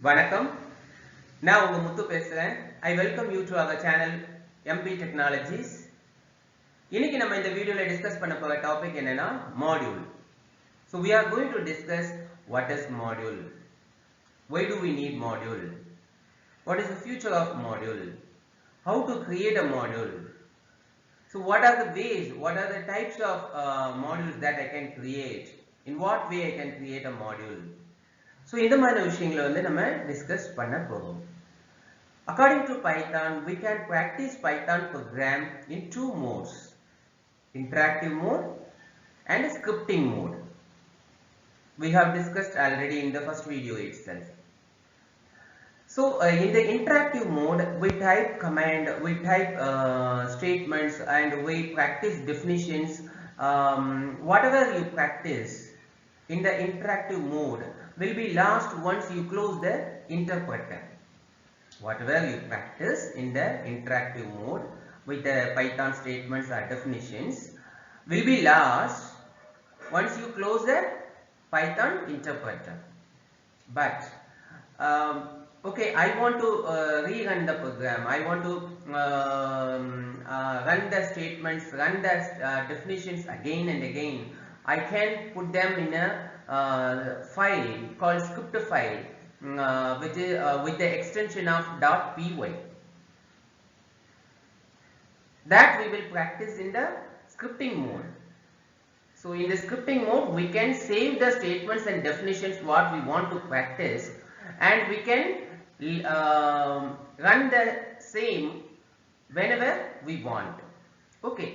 வணக்கம். நான் உங்க முத்து பேசுறேன். I welcome you to our channel MP Technologies. இன்னைக்கு நம்ம இந்த வீடியோல டிஸ்கஸ் பண்ண போற டாபிக் என்னன்னா module. So we are going to discuss what is module. Why do we need module? What is the future of module? How to create a module? So what are the ways, what are the types of modules that I can create? In what way I can create a module? So இந்த மாதிரி விஷயங்களை வந்து நம்ம discuss பண்ண போறோம். According to Python, we can practice Python program in two modes, interactive mode and scripting mode. We have discussed already in the first video itself. So in the interactive mode, we type command, we type statements and we practice definitions. Whatever you practice in the interactive mode will be lost once you close the interpreter. Whatever you practice in the interactive mode with the Python statements or definitions will be lost once you close the Python interpreter. But okay, I want to rerun the program. I want to run the statements, run the definitions again and again. I can put them in a file called script file, which is with the extension of .py. That we will practice in the scripting mode. So in the scripting mode, we can save the statements and definitions what we want to practice, and we can run the same whenever we want. Okay,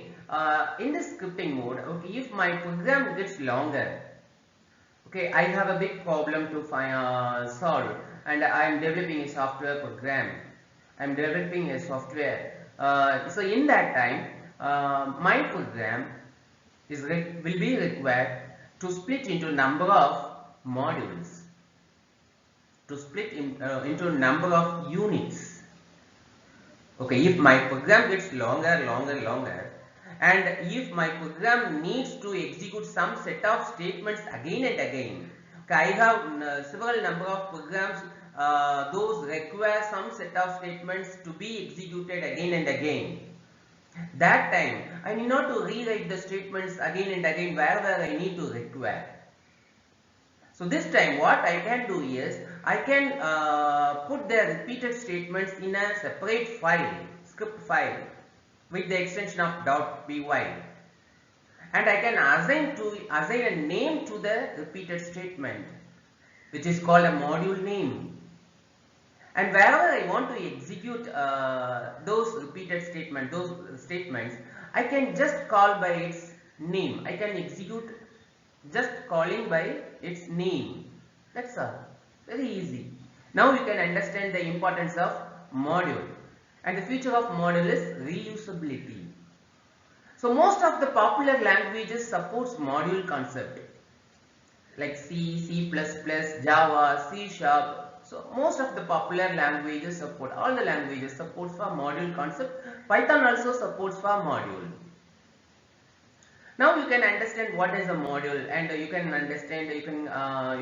in the scripting mode, okay, if my program gets longer, okay, I have a big problem to solve, and I am developing a software program. I am developing a software. So in that time, my program will be required to split into number of modules, to split into number of units. Okay, if my program gets longer, and if my program needs to execute some set of statements again and again, okay, I have several number of programs, those require some set of statements to be executed again and again. That time I need not to rewrite the statements again and again wherever I need to require. So this time what I can do is I can put the repeated statements in a separate file, script file, with the extension of .py, and I can assign a name to the repeated statement, which is called a module name. And wherever I want to execute those repeated statements, I can just call by its name. I can execute just calling by its name. That's all. Very easy. Now you can understand the importance of module. And the feature of module is reusability. So most of the popular languages supports module concept, like C, C++, Java, C#. So most of the popular languages support, all the languages supports for module concept. Python also supports for module. Now you can understand what is a module, and you can understand, you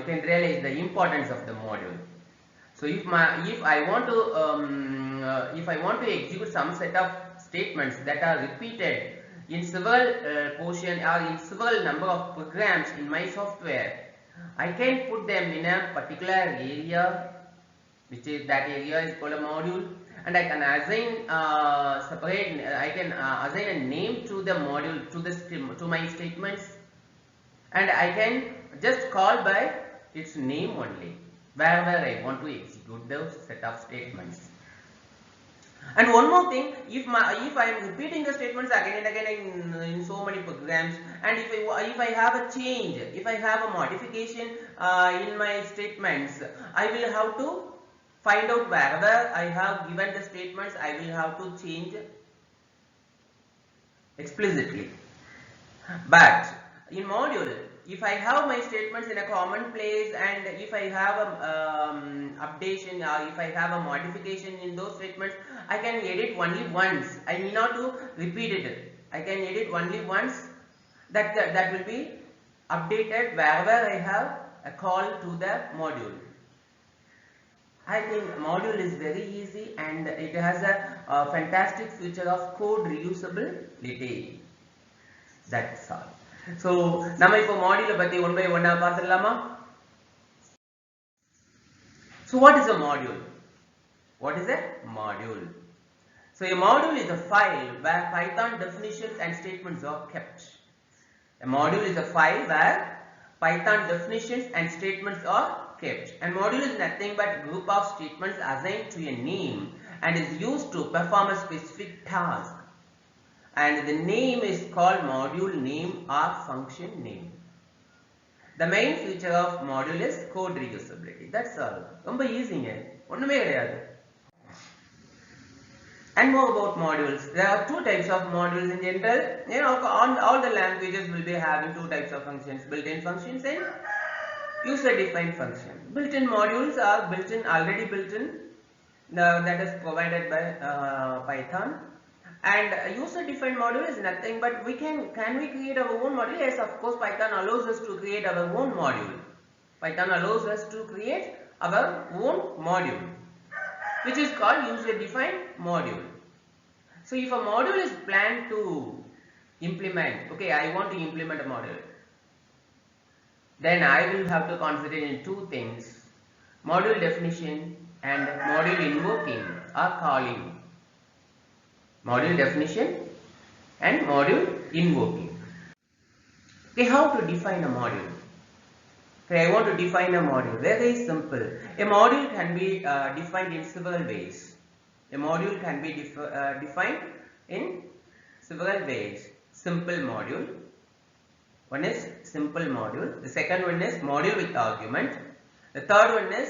can realize the importance of the module. So if I want to execute some set of statements that are repeated in several portion or in several number of programs in my software, I can put them in a particular area, which is that area is called a module, and I can assign assign a name to the module, to my statements, and I can just call by its name only wherever I want to execute those set of statements. And one more thing, if I am repeating the statements again and again in so many programs, and if I have a change, if I have a modification in my statements, I will have to find out wherever I have given the statements, I will have to change explicitly. But in module, if I have my statements in a common place, and if I have a updation or if I have a modification in those statements, I can edit only once. I need not to repeat it. I can edit only once. That will be updated wherever I have a call to the module. I think module is very easy and it has a fantastic feature of code reusability. That's all. So, நம்ம இப்போ module பத்தி one by one பார்த்துடலாமா? So, what is a module? What is a module? So, a module is a file where Python definitions and statements are kept. A module is a file where Python definitions and statements are kept. And module is nothing but a group of statements assigned to a name and is used to perform a specific task. And the name is called module name or function name. The main feature of module is code reusability. That's all. ரொம்ப ஈஸிங்க, ஒண்ணுமே கிடையாது. And more about modules. There are two types of modules in general. You know, all the languages will be having two types of functions: built-in functions and user-defined function. Built-in modules are already built-in, that is provided by Python. And user-defined module is nothing but can we create our own module? Yes, of course, Python allows us to create our own module. Python allows us to create our own module, which is called user-defined module. So, if a module is planned to implement, okay, I want to implement a module, then I will have to consider in two things: module definition and module invoking or calling. Module definition and module invoking. Okay, how to define a module? Okay, I want to define a module. Very simple. A module can be defined in several ways. A module can be defined in several ways. Simple module. One is simple module. The second one is module with argument. The third one is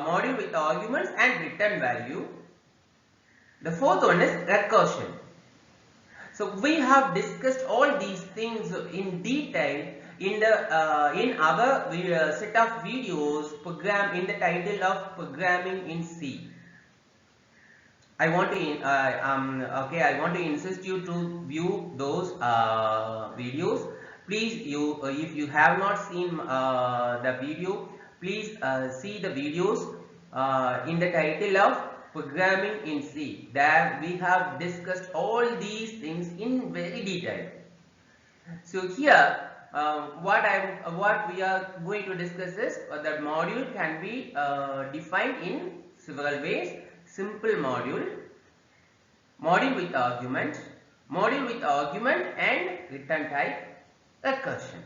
module with arguments and return value. The fourth one is recursion. So we have discussed all these things in detail in our set of videos in the title of Programming in C. I want to insist you to view those videos. Please, if you have not seen the video, please see the videos in the title of Programming in C. There we have discussed all these things in very detail. So here what we are going to discuss is that module can be defined in several ways: simple module, module with argument and return type, recursion.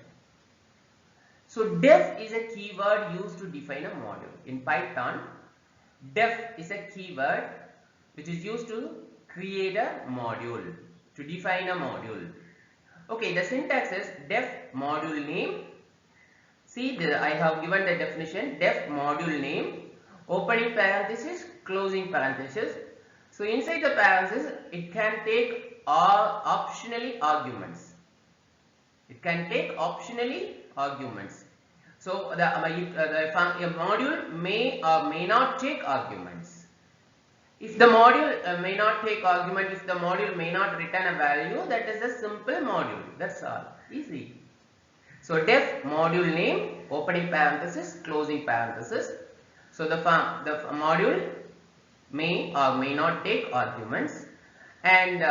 So def is a keyword used to define a module. In Python, def is a keyword which is used to create a module, to define a module. Okay, the syntax is def module name. See, I have given the definition: def module name, opening parenthesis, closing parenthesis. So inside the parenthesis, it can take optionally arguments. It can take optionally arguments. So the module may or may not take arguments. If the module may not take argument, if the module may not return a value, that is a simple module. That's all. Easy. So def module name, opening parenthesis, closing parenthesis. So the module may or may not take arguments, and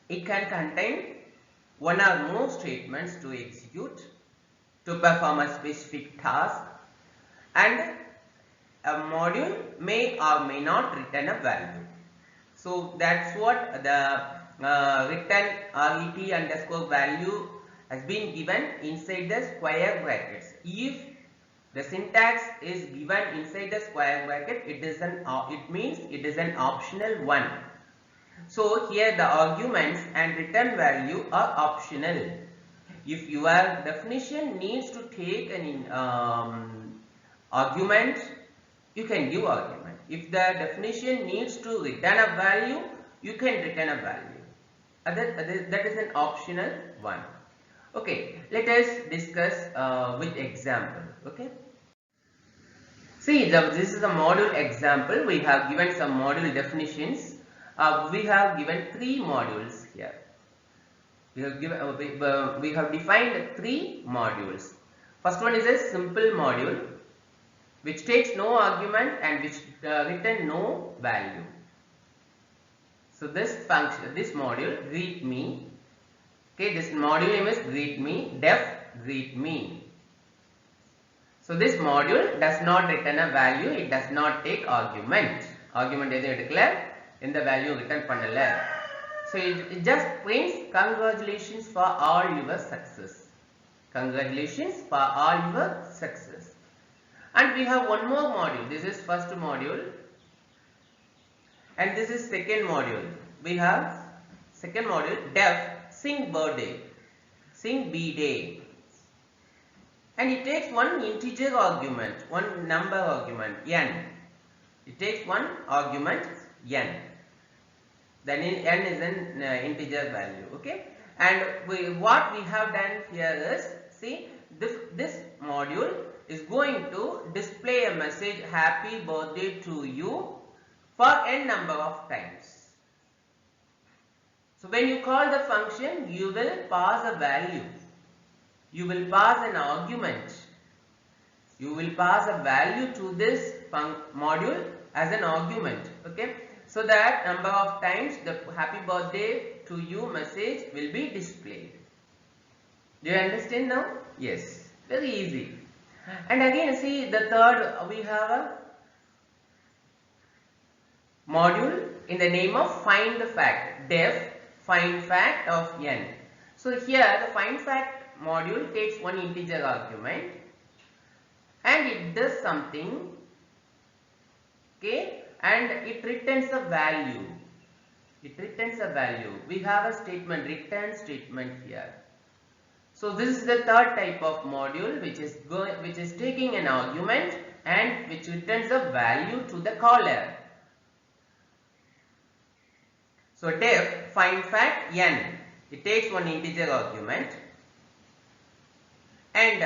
it can contain one or more statements to execute to perform a specific task, and a module may or may not return a value. So that's what the return ret underscore value has been given inside the square brackets. If the syntax is given inside the square bracket, it means it is an optional one. So here the arguments and return value are optional. If your definition needs to take an argument, you can give argument. If the definition needs to return a value, you can return a value. That is an optional one. Okay, let us discuss with example. Okay, see, this is a module example. We have given some module definitions. We have given three modules here. We have defined three modules. First one is a simple module. which takes no argument and which return no value. So this function, this module greet me, okay, this module name is greet me, def greet me. So this module does not return a value, it does not take argument. Argument எதுவும் எடுக்கல, எந்த value return பண்ணல. So it just prints congratulations for all your success. Congratulations for all your success. And we have one more module. This is first module and this is second module. We have second module def sing birthday, sing b-day, and it takes one integer argument, one number argument n. It takes one argument n. Then n is an integer value, okay. And what we have done here is, see, this module is going to display a message happy birthday to you for n number of times. So when you call the function, you will pass a value, you will pass an argument, you will pass a value to this module as an argument, okay. So that number of times the happy birthday to you message will be displayed. Do you understand now? Yes, very easy. And again, see, the third, we have a module in the name of find the fact, def find fact of n. So here the find fact module takes one integer argument and it does something, okay, and it returns a value. It returns a value. We have a statement, return statement here. So this is the third type of module which is taking an argument and which returns a value to the caller. So def find fact n, it takes one integer argument and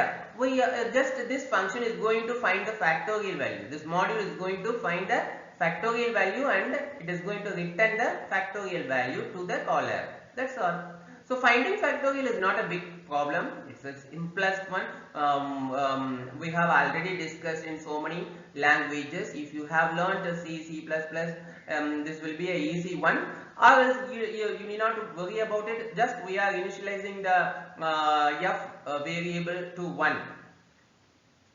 this function is going to find the factorial value. This module is going to find the factorial value and it is going to return the factorial value to the caller. That's all. So finding factorial is not a big problem. It's a simplest one. We have already discussed in so many languages. If you have learned C, C++, this will be a easy one. Or else you need not to worry about it. Just we are initializing the f variable to 1.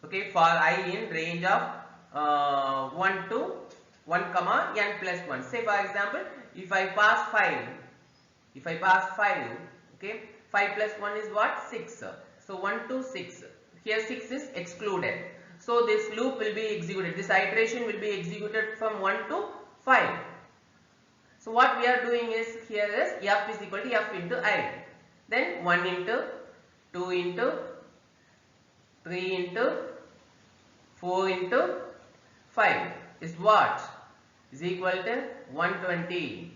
Okay, for I in range of 1 to 1 comma n plus 1. Say for example, if I pass 5, okay, 5 plus 1 is what? 6. So 1 to 6. Here 6 is excluded. So this loop will be executed. This iteration will be executed from 1 to 5. So what we are doing is, here is f is equal to f into I. Then 1 into 2 into 3 into 4 into 5 is what? Is equal to 120.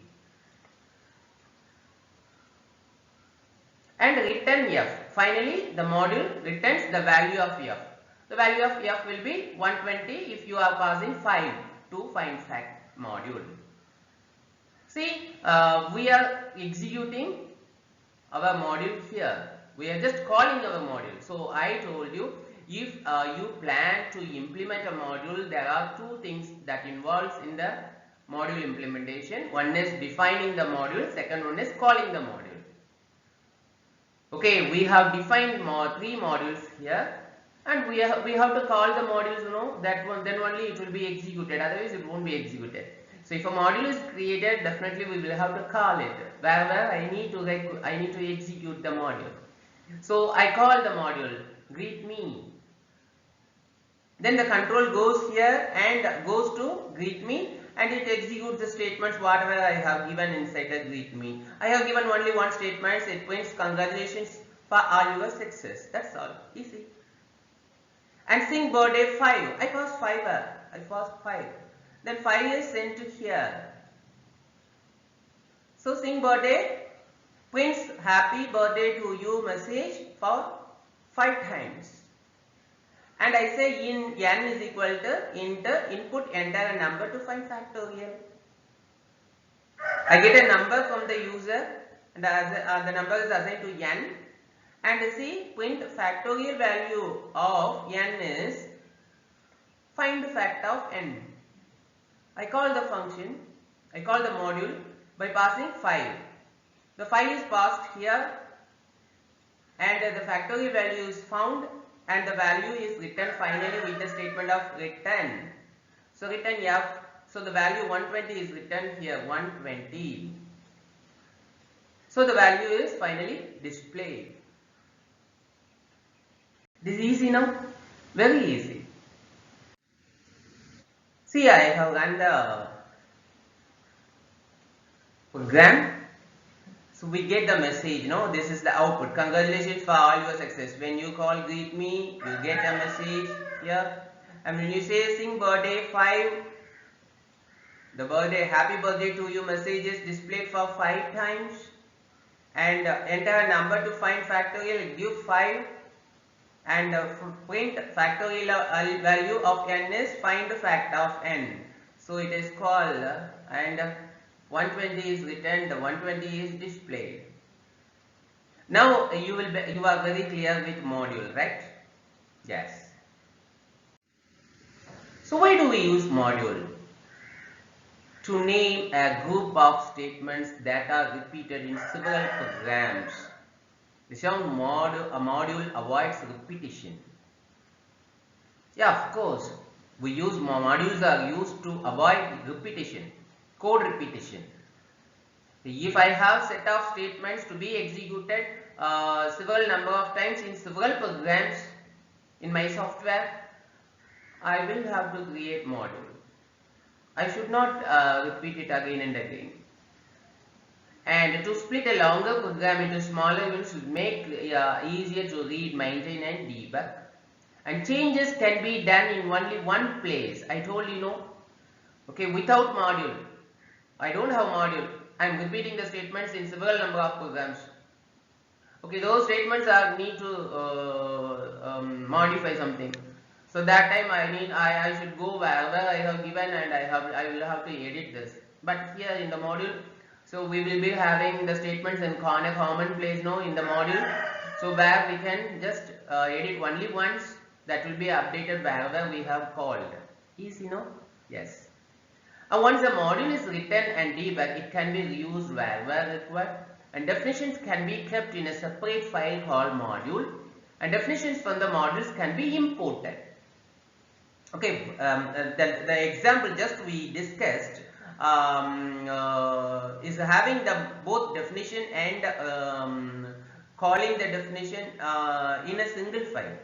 And return f. Finally, the module returns the value of f. The value of f will be 120 if you are passing 5 to find fact module. See, we are executing our module here. We are just calling our module. So I told you, if you plan to implement a module, there are two things that involves in the module implementation. One is defining the module, second one is calling the module. Okay, we have defined 3 modules here and we have to call the modules, you know, that one, then only it will be executed, otherwise it won't be executed. So if a module is created, definitely we will have to call it. Wherever I need to execute the module. So I call the module greet me. Then the control goes here and goes to greet me and it executes the statements whatever I have given inside the greet me. I have given only one statement. It prints congratulations for all your success. That's all. Easy. And sing birthday 5. I passed 5. Then 5 is sent to here. So sing birthday prints happy birthday to you message for 5 times. And I say in n is equal to input enter a number to find factorial. I get a number from the user and the number is assigned to n, and see print factorial value of n is find the factor of n. I call the module by passing 5. The 5 is passed here and the factorial value is found and the value is written finally with the statement of return. So return f. So the value 120 is written here, 120. So the value is finally displayed. This is easy now? Very easy. See, I have run the program. So we get the message, no? This is the output. Congratulations for all your success. When you call greet me, you get a message here. And when you say sing birthday 5, the birthday, happy birthday to you message is displayed for 5 times. And enter a number to find factorial, give 5. And print factorial value of n is find the factor of n. So it is called and 120 is written, the 120 is displayed. Now you are very clear with module, right? Yes. So why do we use module? To name a group of statements that are repeated in several programs. The sound a module avoids repetition. Yeah, of course, modules are used to avoid repetition, code repetition. If I have set of statements to be executed several number of times in several programs in my software, I will have to create module. I should not repeat it again and again. And to split a longer program into smaller units would make easier to read, maintain and debug. And changes can be done in only one place. I told you no. Okay, without module. I don't have module. I am repeating the statements in several number of programs. Okay, those statements need to modify something. So that time I should go wherever I have given and I will have to edit this. But here in the module, so we will be having the statements in a common place now in the module. So where we can just edit only once, that will be updated wherever we have called. Easy, no? Yes. And once the module is written and debugged, it can be reused wherever required. And definitions can be kept in a separate file called module. And definitions from the modules can be imported. Okay, the example just we discussed is having the both definition and calling the definition in a single file,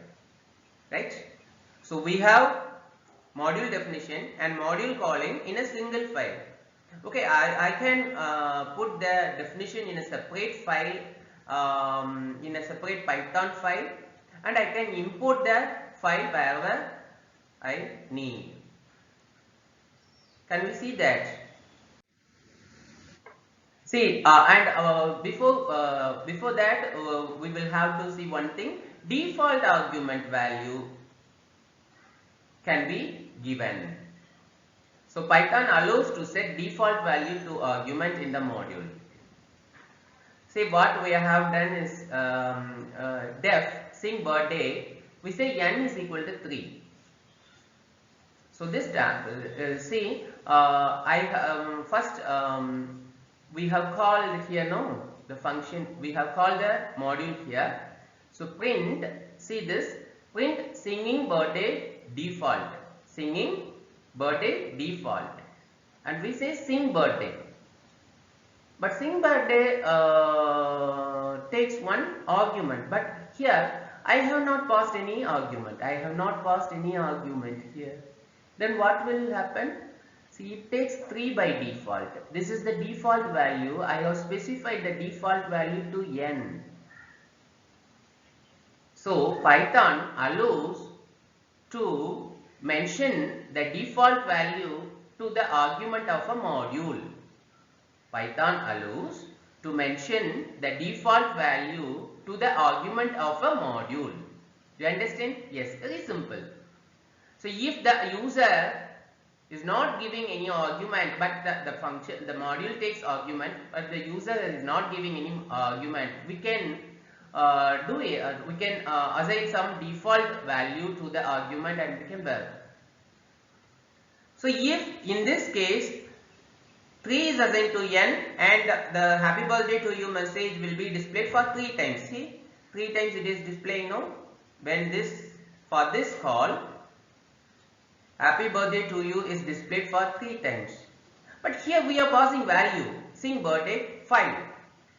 right? So we have module definition and module calling in a single file. Okay, I can put the definition in a separate file, in a separate Python file, and I can import the file wherever I need. Can we see that? See, before that, we will have to see one thing. Default argument value can be given. So Python allows to set default value to argument in the module. See, what we have done is def sing birthday. We say n is equal to 3. So this time, see, first we have called here the function. We have called the module here. So print, see this, print singing birthday default, singing birthday default, and we say sing birthday. But sing birthday takes one argument. But here I have not passed any argument. I have not passed any argument here. Then what will happen? See, it takes 3 by default. This is the default value. I have specified the default value to n. So Python allows to mention the default value to the argument of a module. Python allows to mention the default value to the argument of a module. Do you understand? Yes, very simple. So if the user is not giving any argument, but the module takes argument, but the user is not giving any argument, we can assign some default value to the argument and we can work. So if in this case 3 is assigned to n and the happy birthday to you message will be displayed for 3 times. See, 3 times it is displaying now. When for this call, happy birthday to you is displayed for 3 times. But here we are passing value. Sing birthday 5.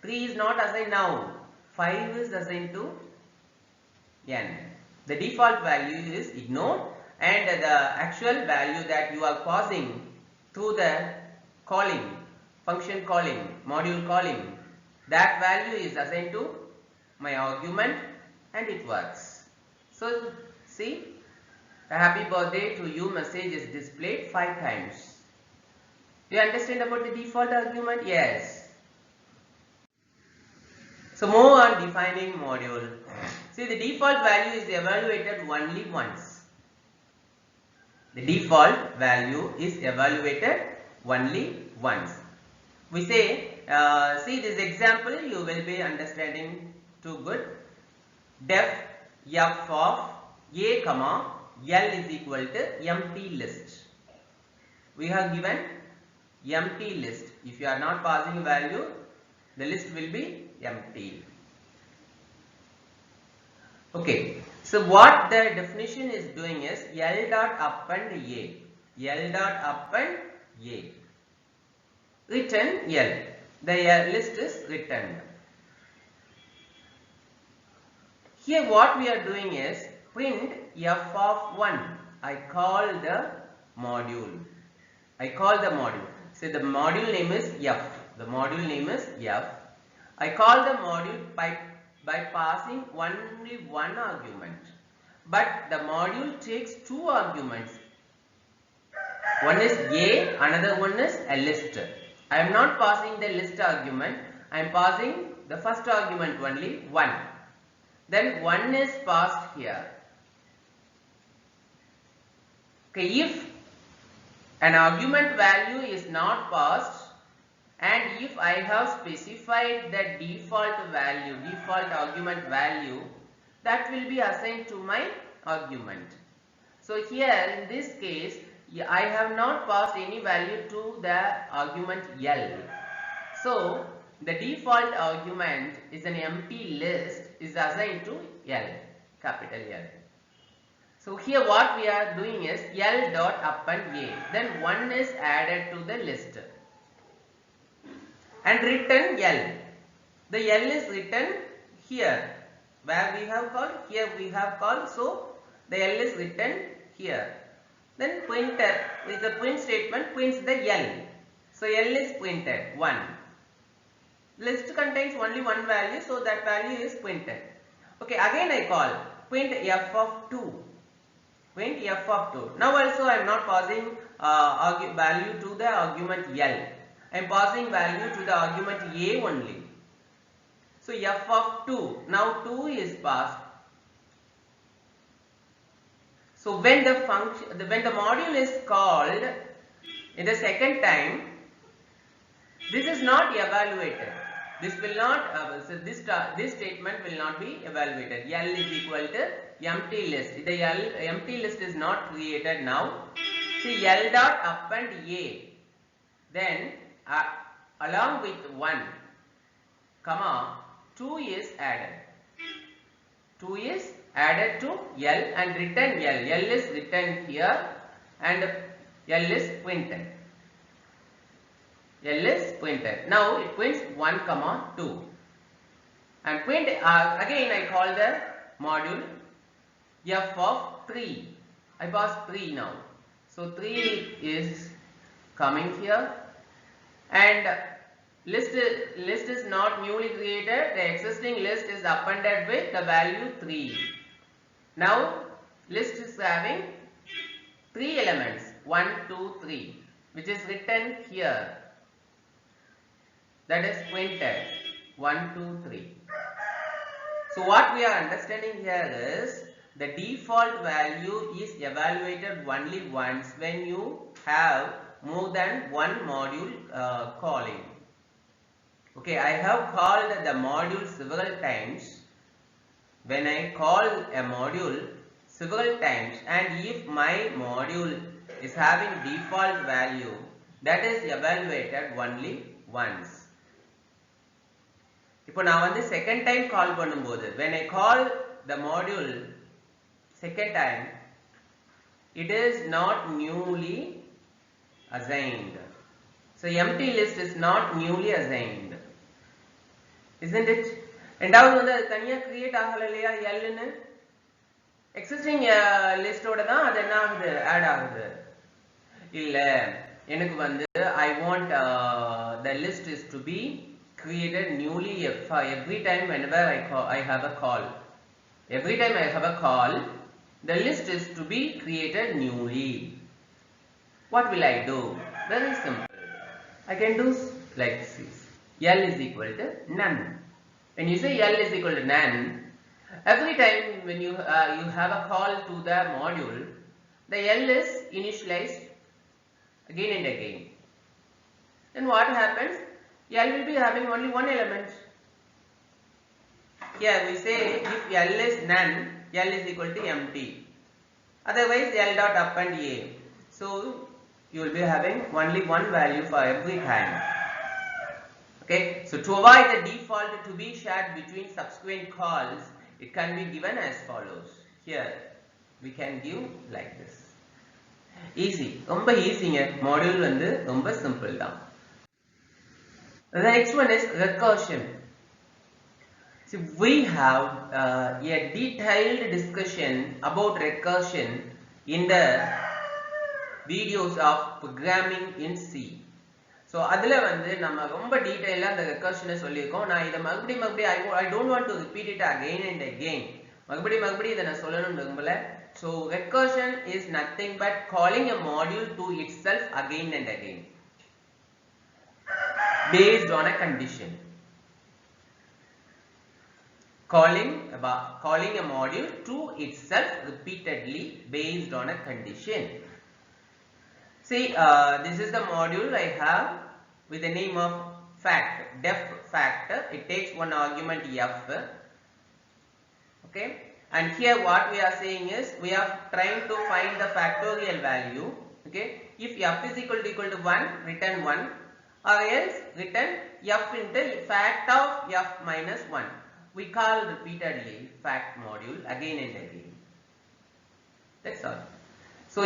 3 is not assigned now. 5 is assigned to n. The default value is ignored and the actual value that you are passing through the calling, function calling, module calling, that value is assigned to my argument and it works. So see, the happy birthday to you message is displayed 5 times. Do you understand about the default argument? Yes. So move on defining module. See, the default value is evaluated only once. The default value is evaluated only once. We say, see this example, you will be understanding too good. Def f of a comma l is equal to empty list. We have given empty list. If you are not passing a value, the list will be empty. Okay, so what the definition is doing is L dot append A. L dot append A. Return L. The list is returned. Here what we are doing is print f of 1. I call the module. So the module name is f. The module name is f. I call the module by passing only one argument. But the module takes two arguments. One is A, another one is a list. I am not passing the list argument. I am passing the first argument only 1. Then 1 is passed here. Okay, if an argument value is not passed and if I have specified the default argument value, that will be assigned to my argument. So here in this case, I have not passed any value to the argument L. So the default argument is an empty list is assigned to L, capital L. So here what we are doing is L dot append A. Then 1 is added to the list. And return L. The L is written here. Where we have called? Here we have called. So the L is written here. Then printer with the print statement prints the L. So L is printed 1. List contains only one value, so that value is printed. Okay, again I call print f of 2. Print f of 2. Now also I am not passing value to the argument L. I am passing value to the argument A only. So f of 2. Now 2 is passed. So when the module is called in the second time, this is not evaluated. This will not. So this statement will not be evaluated. L is equal to empty list. The empty list is not created now. See L dot append A. Then along with 1, comma 2 is added. 2 is added to L and return L. L is written here and L is printed. L is printed. Now it prints 1, comma 2. And print again I call the module f of 3. I pass 3 now. So 3 is coming here. And list is not newly created. The existing list is appended with the value 3. Now list is having 3 elements 1, 2, 3, which is written here. That is printed 1, 2, 3. So what we are understanding here is the default value is evaluated only once when you have more than one module calling. Okay, I have called the module several times. When I call a module several times and if my module is having default value that is evaluated only once. இப்போ நான் வந்து second time call பண்ணும்போது, when I call the module second time, it is not newly assigned. So empty list is not newly assigned, isn't it? ரெண்டாவது வந்து அது தனியா create ஆகல இல்லையா L ன்னு existing லிஸ்டோட தான் அது என்ன ஆகுது ஆட் ஆகுது. இல்ல எனக்கு வந்து I want the list is to be created newly every time whenever I have a call. Every time I have a call, the list is to be created newly. What will I do? Very simple. I can do like this. L is equal to none. When you say L is equal to none, every time when you have a call to the module, the L is initialized again and again. Then what happens? L will be having only one element. Here we say if L is none, L is equal to empty. Otherwise L dot append A. So you will be having only one value for every time. Okay, so to avoid the default to be shared between subsequent calls, it can be given as follows. Here we can give like this. Easy, ரொம்ப ஈஸிங்க. Module வந்து ரொம்ப simple தான். The next one is recursion. So we have a detailed discussion about recursion in the videos of programming in C. So அதுல வந்து நம்ம ரொம்ப டீடைலா அந்த recursion சொல்லியிருக்கோம். நான் இத மறுபடியும் I don't want to repeat it again and again. மறுபடியும் இத நான் சொல்லணும்னு விரும்பல. So recursion is nothing but calling a module to itself again and again based on a condition. Calling a module to itself repeatedly based on a condition. See, this is the module I have with the name of fact, def fact. It takes one argument f. Okay, and here what we are saying is we are trying to find the factorial value. Okay, if f is equal to 1, return 1, or else return f into fact of f minus 1. We call repeatedly fact module again and again. That's all. So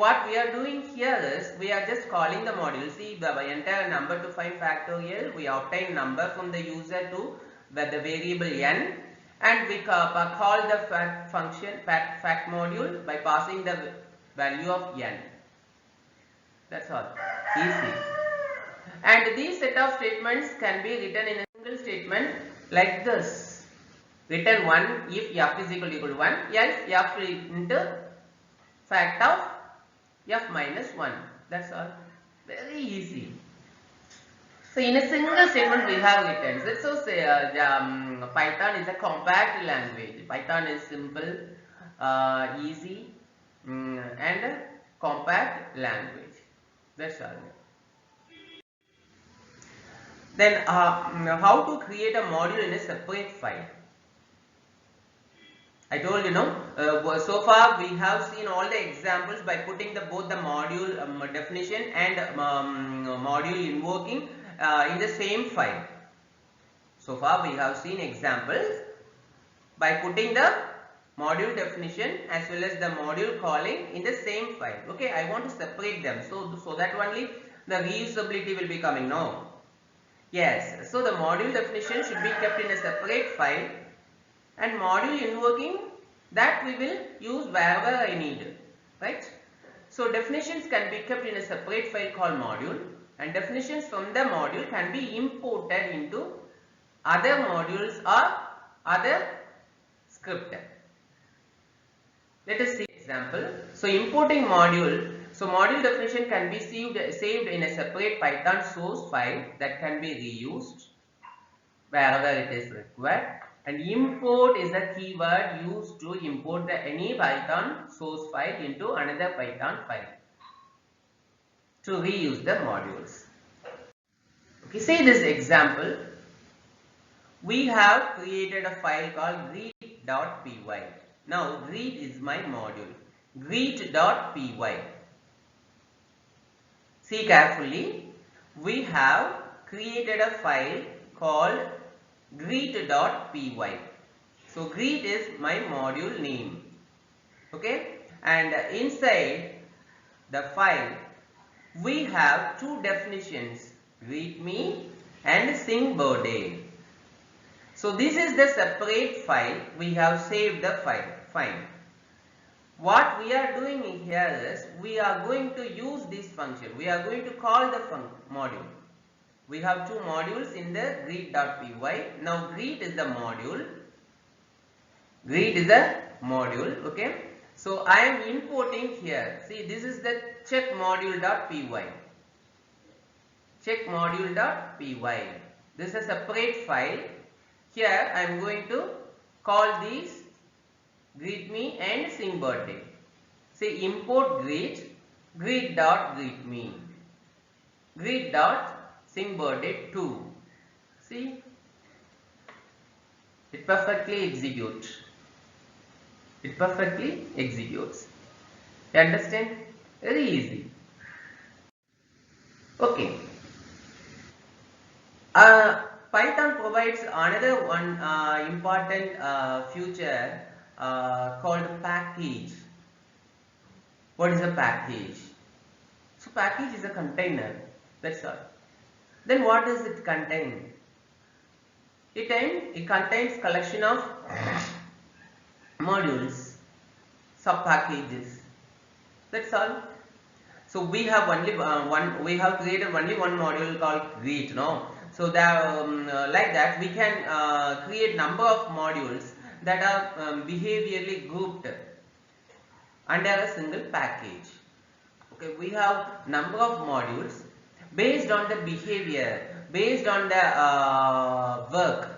what we are doing here is we are just calling the module. See, the entire number to find factorial, we obtain number from the user to the variable n, and we call the fact module by passing the value of n. That's all. Easy. And these set of statements can be written in a single statement like this. Return 1 if f is equal to 1, else f into fact of f minus 1. That's all. Very easy. So in a single statement we have written. Let's so say Python is a compact language. Python is simple, easy, and compact language. That's all. Then how to create a module in a separate file? I told you, so far we have seen all the examples by putting both the module definition and module invoking in the same file. So far we have seen examples by putting the module definition as well as the module calling in the same file. Okay, I want to separate them so that only the reusability will be coming now. Yes, so the module definition should be kept in a separate file, and module invoking that we will use wherever I need, right? So definitions can be kept in a separate file called module, and definitions from the module can be imported into other modules or other script. Let us see example. So importing module. So module definition can be saved in a separate Python source file that can be reused wherever it is required. And import is the keyword used to import any Python source file into another Python file to reuse the modules. Okay, say this example. We have created a file called greet.py. Now greet is my module. Greet.py. See carefully. We have created a file called greet.py. So greet is my module name. Okay, and inside the file we have two definitions, greet me and sing birthday. So this is the separate file. We have saved the file. Fine. What we are doing here is we are going to use this function. We are going to call the module. We have two modules in the greet.py. Now greet is the module. Greet is the module. Okay. So I am importing here. See, this is the check module.py. Check module.py. This is a separate file. Here I am going to call these greet me and sing birthday. Say import greet, greet.greetme, greet.sing birthday 2. See, it perfectly executes. It perfectly executes. You understand? Very easy. Okay. Python provides another one important feature called package. What is a package? So package is a container. That's all. Then what does it contain? It contains collection of modules, sub packages. That's all. So we have only we have created only one module called greet. No. So that like that we can create number of modules that are behaviorally grouped under a single package. Okay, we have number of modules based on the behavior, based on the work,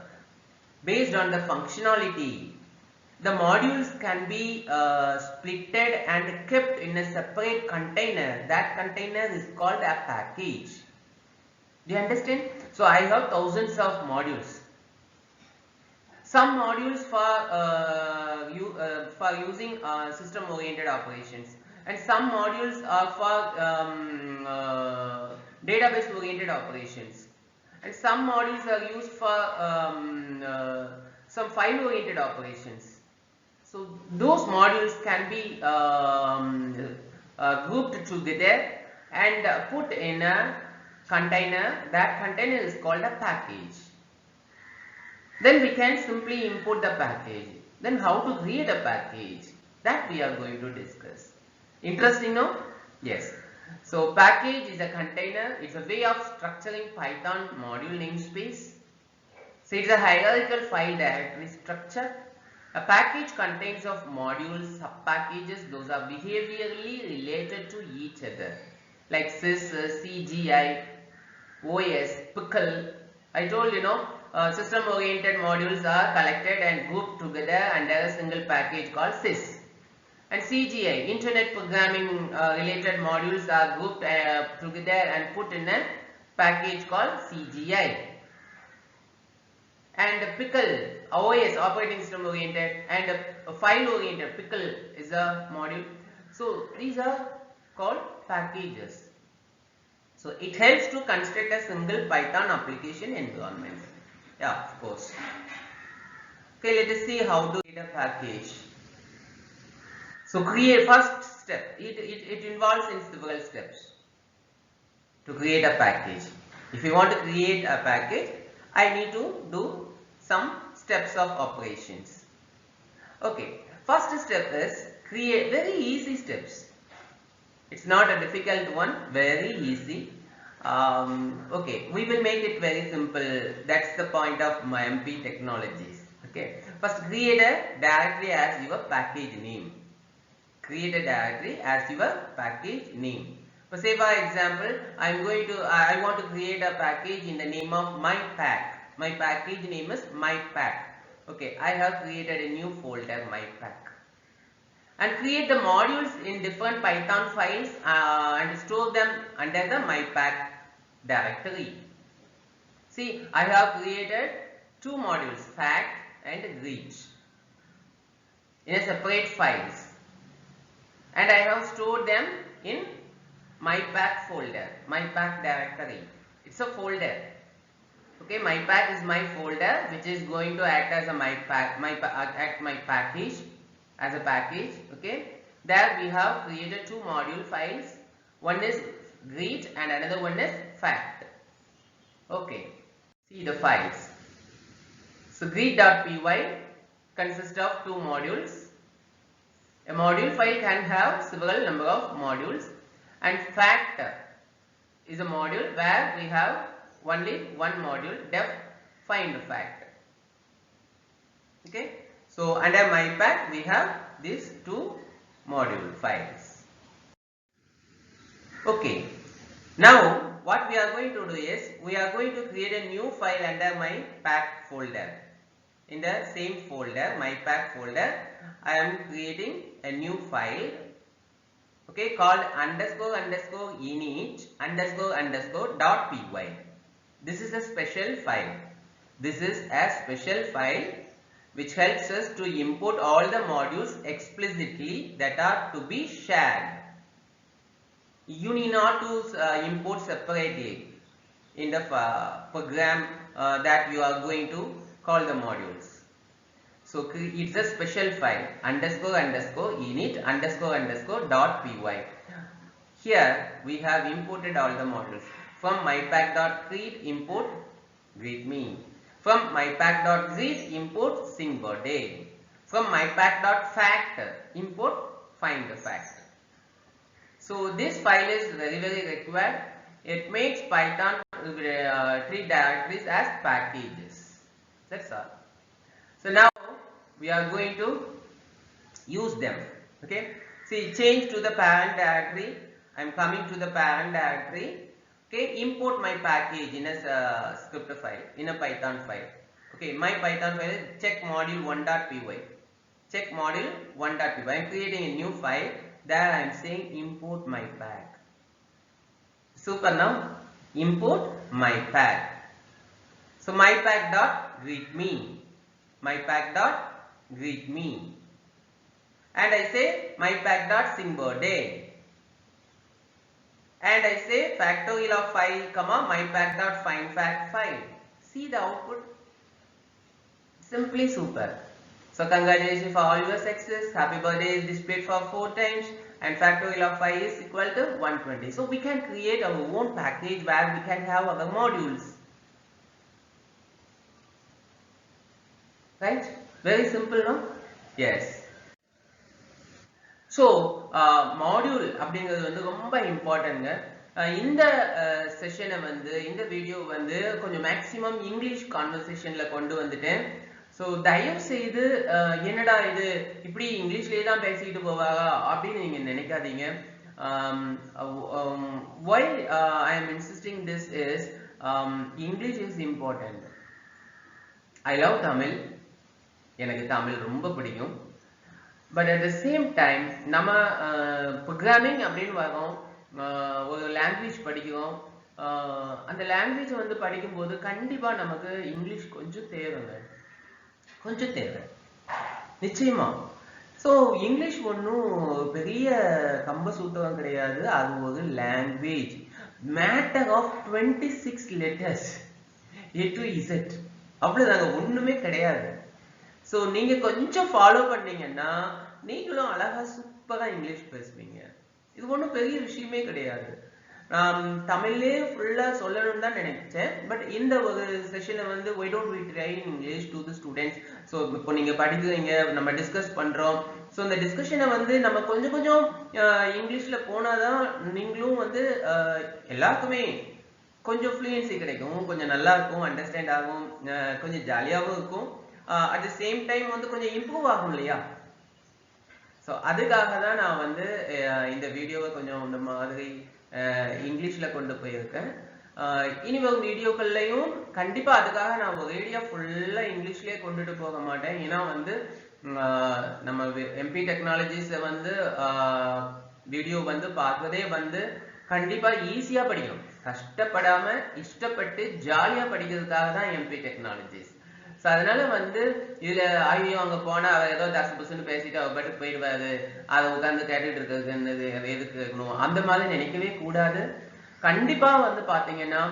based on the functionality. The modules can be splitted and kept in a separate container. That container is called a package. Do you understand? So I have thousands of modules. Some modules for using system-oriented operations, and some modules are for database-oriented operations, and some modules are used for some file-oriented operations. So those modules can be grouped together and put in a container. That container is called a package. Then we can simply import the package. Then how to create a package? That we are going to discuss. Interesting, no? Yes. So package is a container. It's a way of structuring Python module namespace. So it's a hierarchical file directory structure. A package contains of modules, sub-packages. Those are behaviorally related to each other. Like sys, CGI, OS, pickle. I told you know. System-oriented modules are collected and grouped together under a single package called sys. And CGI, Internet Programming related modules are grouped together and put in a package called CGI. And pickle, OS, operating system oriented, and file oriented, pickle is a module. So these are called packages. So it helps to construct a single Python application environment. Yeah, of course. Okay, let us see how to create a package. So create first step. It involves in several steps to create a package. If you want to create a package, I need to do some steps of operations. Okay, first step is create, very easy steps. It's not a difficult one, very easy. Okay, we will make it very simple. That's the point of my MP technologies. Okay, first create a directory as your package name. Create a directory as your package name. So say for example, I want to create a package in the name of my pack. My package name is my pack. Okay, I have created a new folder, my pack. And create the modules in different Python files and store them under the mypack directory. See, I have created two modules, fact and greet, in a separate files, and I have stored them in MyPack folder, MyPack directory. It's a folder. Okay, MyPack is my folder which is going to act as a my package as a package. Okay, there we have created two module files. One is greet and another one is fact. Okay, see the files. So greet.py consists of two modules. A module file can have several number of modules, and fact is a module where we have only one module, def find fact. Okay, so under MyPack we have these two module files. Okay, now what we are going to do is we are going to create a new file under MyPack folder. In the same folder, MyPack folder, I am creating a new file, okay, called __init__.py. This is a special file. This is a special file which helps us to import all the modules explicitly that are to be shared. You need not to import separately in the program that you are going to call the modules. So it's a special file __init__.py. Here we have imported all the modules. From mypack.create import greetme. From mypack.greet import singbirthday. From mypack.fact import find the fact. So this file is very required. It makes Python treat directories as packages. That's all. So now we are going to use them. Okay. See, change to the parent directory. I am coming to the parent directory. Okay, import my package in a script file, in a Python file. Okay, my Python file is check module1.py. Check module1.py. I am creating a new file. There I am saying import MyPack. Super, now import MyPack. So mypack.greetme. mypack.greetme. And I say mypack.singbirthday. And I say factorial of file, mypack.findFact file. See the output? Simply super. So congratulations for all your success. Happy birthday is displayed for 4 times and factorial of 5 is equal to 120. So we can create our own package where we can have our modules. Right? Very simple, no? Yes. So module அப்படிங்கிறது வந்து ரொம்ப இம்பார்ட்டன்ட்ங்க. இந்த செஷனை வந்து இந்த video வந்து கொஞ்சம் maximum English கான்வர்சேஷன்ல கொண்டு வந்துட்டேன். ஸோ தயவு செய்து என்னடா இது இப்படி இங்கிலீஷ்லேயே தான் பேசிக்கிட்டு போவாங்க அப்படின்னு நீங்க நினைக்காதீங்க. Why I am insisting this is English is important. I love Tamil. எனக்கு தமிழ் ரொம்ப பிடிக்கும். But at the same time நம்ம ப்ரோக்ராமிங் அப்படின்னு வரோம், ஒரு லாங்குவேஜ் படிக்கிறோம். அந்த லாங்குவேஜ் வந்து படிக்கும்போது கண்டிப்பாக நமக்கு இங்கிலீஷ் கொஞ்சம் தேவைங்க, கொஞ்சம் தேவை நிச்சயமா. ஸோ இங்கிலீஷ் ஒன்றும் பெரிய கம்ப சூத்திரம் கிடையாது, அது ஒரு language. Matter of 26 letters A to Z, அவ்வளோதாங்க, ஒன்றுமே கிடையாது. ஸோ நீங்கள் கொஞ்சம் ஃபாலோ பண்ணீங்கன்னா நீங்களும் அழகாக சூப்பராக இங்கிலீஷ் பேசுவீங்க. இது ஒன்றும் பெரிய விஷயமே கிடையாது. தமிழ்லே ஃபுல்லாக சொல்லணும்னு தான் நினைச்சேன். பட் இந்த ஒரு செஷனை வந்து why don't we try in English to the students. So இப்போ நீங்கள் படிக்கிறீங்க, நம்ம டிஸ்கஸ் பண்ணுறோம். ஸோ இந்த டிஸ்கஷனை வந்து நம்ம கொஞ்சம் கொஞ்சம் இங்கிலீஷில் போனால் தான் நீங்களும் வந்து எல்லாருக்குமே கொஞ்சம் ஃப்ளூயன்சி கிடைக்கும், கொஞ்சம் நல்லா இருக்கும், அண்டர்ஸ்டாண்ட் ஆகும், கொஞ்சம் ஜாலியாகவும் இருக்கும். அட் த சேம் டைம் வந்து கொஞ்சம் இம்ப்ரூவ் ஆகும் இல்லையா? ஸோ அதுக்காக தான் நான் வந்து இந்த வீடியோவை கொஞ்சம் இந்த மாதிரி இங்கிலீஷில் கொண்டு போயிருக்கேன். இனி வரும் வீடியோக்கள்லையும் கண்டிப்பாக அதுக்காக நான் ஒரு வீடியோ ஃபுல்லாக இங்கிலீஷ்லேயே கொண்டுட்டு போக மாட்டேன். ஏன்னா வந்து நம்ம எம்பி டெக்னாலஜிஸை வந்து வீடியோ வந்து பார்க்கறதே வந்து கண்டிப்பாக ஈஸியாக படிக்கணும், கஷ்டப்படாமல் இஷ்டப்பட்டு ஜாலியாக படிக்கிறதுக்காக தான் எம்பி டெக்னாலஜிஸ். ஸோ அதனால வந்து இதுல ஐயோ அங்க போனா அவர் ஏதோ தசு புசுன்னு பேசிட்டு அவர் பாட்டுக்கு போயிடுவாரு, அதை உட்காந்து கேட்டுட்டு இருக்கிறது எதுக்கு இருக்கணும் அந்த மாதிரி நினைக்கவே கூடாது. கண்டிப்பா வந்து பாத்தீங்கன்னா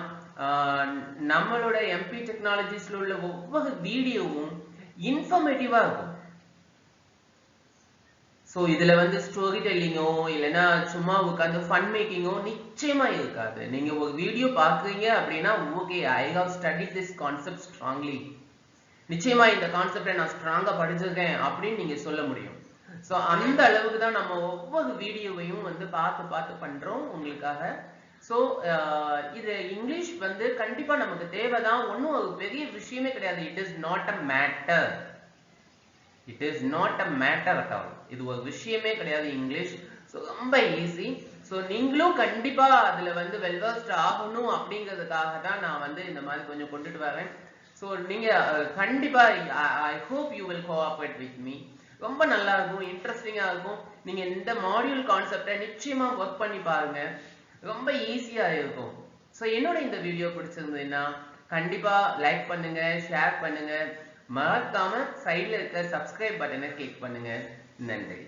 நம்மளோட எம்பி டெக்னாலஜிஸ்ல உள்ள ஒவ்வொரு வீடியோவும் இன்ஃபர்மேட்டிவா இருக்கும். ஸோ இதுல வந்து ஸ்டோரி டெல்லிங்கோ இல்லைன்னா சும்மா உட்காந்து ஃபன் மேக்கிங்கோ நிச்சயமா இருக்காது. நீங்க ஒரு வீடியோ பாக்குறீங்க அப்படின்னா okay I have study this concept strongly, நிச்சயமா இந்த கான்செப்டை நான் ஸ்ட்ராங்கா படிச்சிருக்கேன் அப்படின்னு நீங்க சொல்ல முடியும். ஸோ அந்த அளவுக்கு தான் நம்ம ஒவ்வொரு வீடியோவையும் வந்து பார்த்து பார்த்து பண்றோம் உங்களுக்காக. ஸோ இது இங்கிலீஷ் வந்து கண்டிப்பா நமக்கு தேவைதான், ஒன்றும் ஒரு பெரிய விஷயமே கிடையாது. It is not a matter, it is not a matter at all. இது ஒரு விஷயமே கிடையாது இங்கிலீஷ். ஸோ ரொம்ப ஈஸி. ஸோ நீங்களும் கண்டிப்பா அதுல வந்து வெல்வர்ஸ்ட் ஆகணும் அப்படிங்கிறதுக்காக தான் நான் வந்து இந்த மாதிரி கொஞ்சம் கொண்டுட்டு வரேன். ஸோ நீங்க கண்டிப்பா I hope you will cooperate with me. ரொம்ப நல்லா இருக்கும், இன்ட்ரெஸ்டிங்கா இருக்கும். நீங்க இந்த மாடியூல் கான்செப்டை நிச்சயமா ஒர்க் பண்ணி பாருங்க, ரொம்ப ஈஸியா இருக்கும். ஸோ என்னோட இந்த வீடியோ பிடிச்சிருந்ததுன்னா கண்டிப்பா லைக் பண்ணுங்க, ஷேர் பண்ணுங்க, மறக்காம சைடுல இருக்க சப்ஸ்கிரைப் பட்டனை கிளிக் பண்ணுங்க. நன்றி.